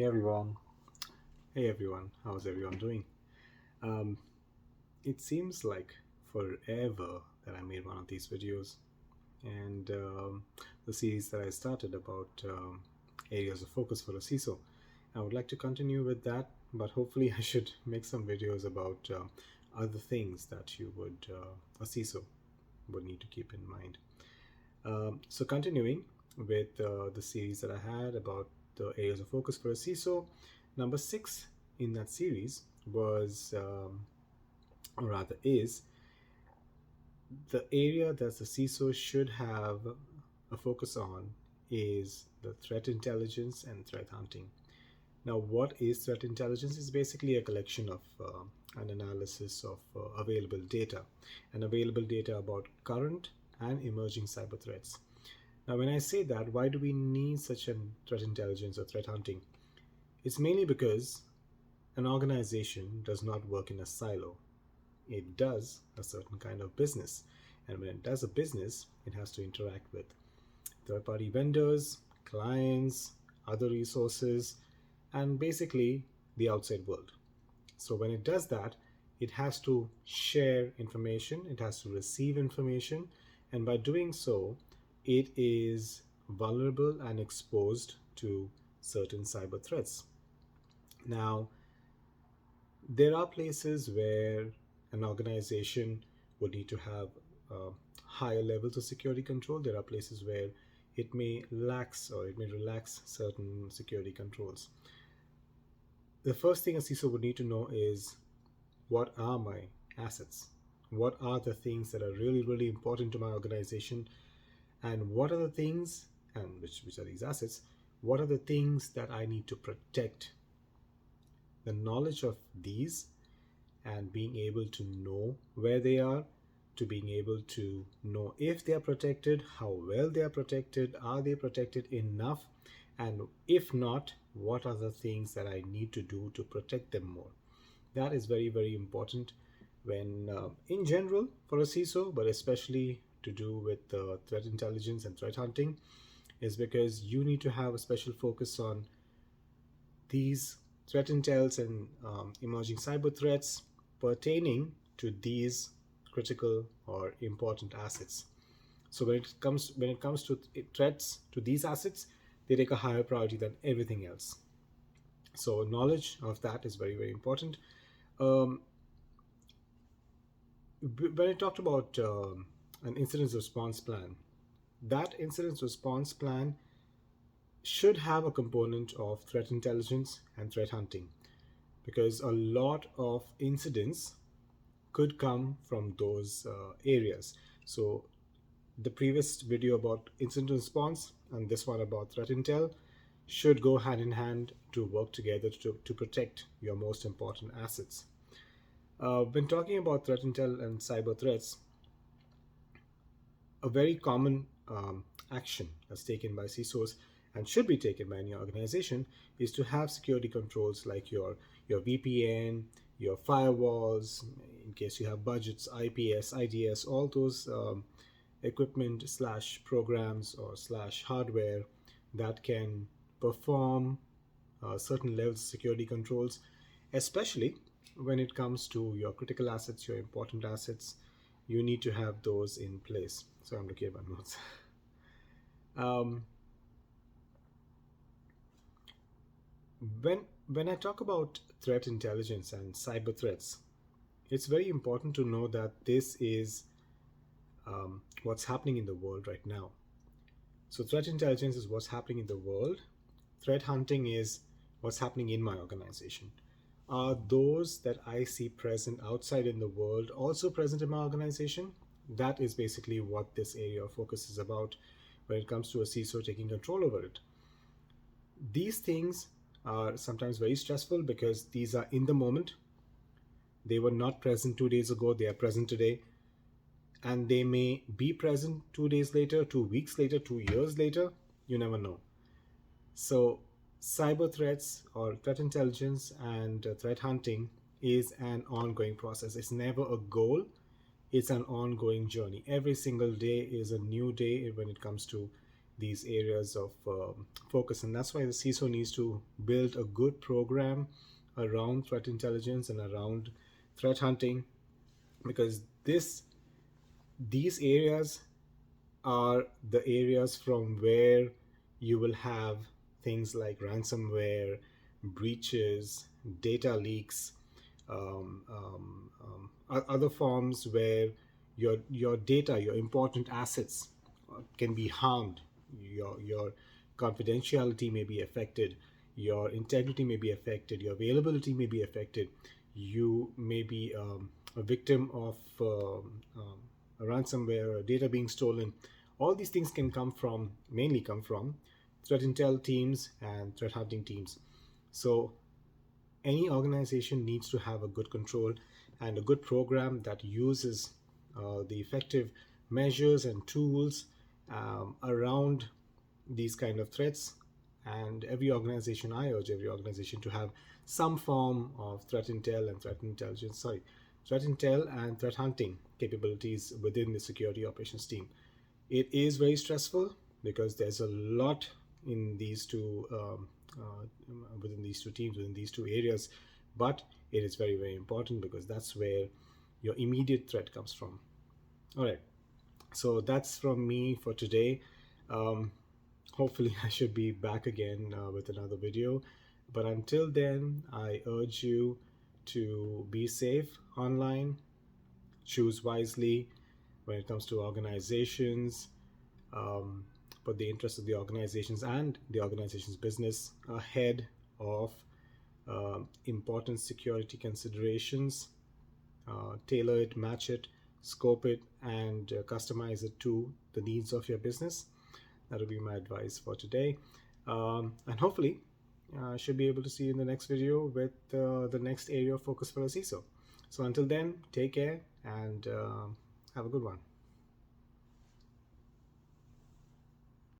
Hey everyone. Hey everyone. How's everyone doing? Um, it seems like forever that I made one of these videos, and the series that I started about areas of focus for a CISO. I would like to continue with that, but hopefully I should make some videos about other things that a CISO would need to keep in mind. So continuing with the series that I had about the areas of focus for a CISO, number six in that series was, or rather is, the area that the CISO should have a focus on is the threat intelligence and threat hunting. Now, what is threat intelligence? Is basically a collection of an analysis of available data and available data about current and emerging cyber threats. Now, when I say that, why do we need such a threat intelligence or threat hunting? It's mainly because an organization does not work in a silo. It does a certain kind of business. And when it does a business, it has to interact with third party vendors, clients, other resources, and basically the outside world. So when it does that, it has to share information, it has to receive information, and by doing so, it is vulnerable and exposed to certain cyber threats. Now, there are places where an organization would need to have higher levels of security control. There are places where it may lax or it may relax certain security controls. The first thing a CISO would need to know is, what are my assets? What are the things that are really, really important to my organization? And what are the things, and which are these assets? What are the things that I need to protect? The knowledge of these and being able to know where they are, to being able to know if they are protected, how well they are protected, are they protected enough, and if not, what are the things that I need to do to protect them more. That is very, very important when, in general, for a CISO, but especially to do with threat intelligence and threat hunting, is because you need to have a special focus on these threat intels and emerging cyber threats pertaining to these critical or important assets. So when it comes to threats to these assets, they take a higher priority than everything else. So knowledge of that is very, very important. Um, when I talked about an incident response plan, that incident response plan should have a component of threat intelligence and threat hunting, because a lot of incidents could come from those areas. So the previous video about incident response and this one about threat intel should go hand in hand to work together to protect your most important assets. When talking about threat intel and cyber threats, a very common action that's taken by CISOs and should be taken by any organization is to have security controls like your VPN, your firewalls, in case you have budgets, IPS, IDS, all those equipment slash programs or slash hardware that can perform certain levels of security controls, especially when it comes to your critical assets, your important assets. You need to have those in place. So I'm looking at my notes. um, when when I talk about threat intelligence and cyber threats, it's very important to know that this is what's happening in the world right now. So threat intelligence is what's happening in the world. Threat hunting is what's happening in my organization. Are those that I see present outside in the world also present in my organization? That is basically what this area of focus is about when it comes to a CISO taking control over it. These things are sometimes very stressful because these are in the moment. They were not present 2 days ago, they are present today, and they may be present 2 days later, 2 weeks later, 2 years later. You never know. So, cyber threats or threat intelligence and threat hunting is an ongoing process. It's never a goal, it's an ongoing journey. Every single day is a new day when it comes to these areas of focus. And that's why the CISO needs to build a good program around threat intelligence and around threat hunting, because these areas are the areas from where you will have things like ransomware, breaches, data leaks, other forms where your data, your important assets, can be harmed. Your confidentiality may be affected. Your integrity may be affected. Your availability may be affected. You may be a victim of a ransomware or data being stolen. All these things can mainly come from threat intel teams and threat hunting teams. So any organization needs to have a good control and a good program that uses the effective measures and tools around these kind of threats. And I urge every organization to have some form of threat intel and threat hunting capabilities within the security operations team. It is very stressful because there's a lot in these two within these two teams, within these two areas, but it is very, very important because that's where your immediate threat comes from. All right, so that's from me for today. um, Hopefully I should be back again with another video, but until then I urge you to be safe online, choose wisely when it comes to organizations, um, put the interests of the organizations and the organization's business ahead of important security considerations. Tailor it, match it, scope it, and customize it to the needs of your business. That will be my advice for today. And hopefully, I should be able to see you in the next video with the next area of focus for a CISO. So until then, take care and have a good one.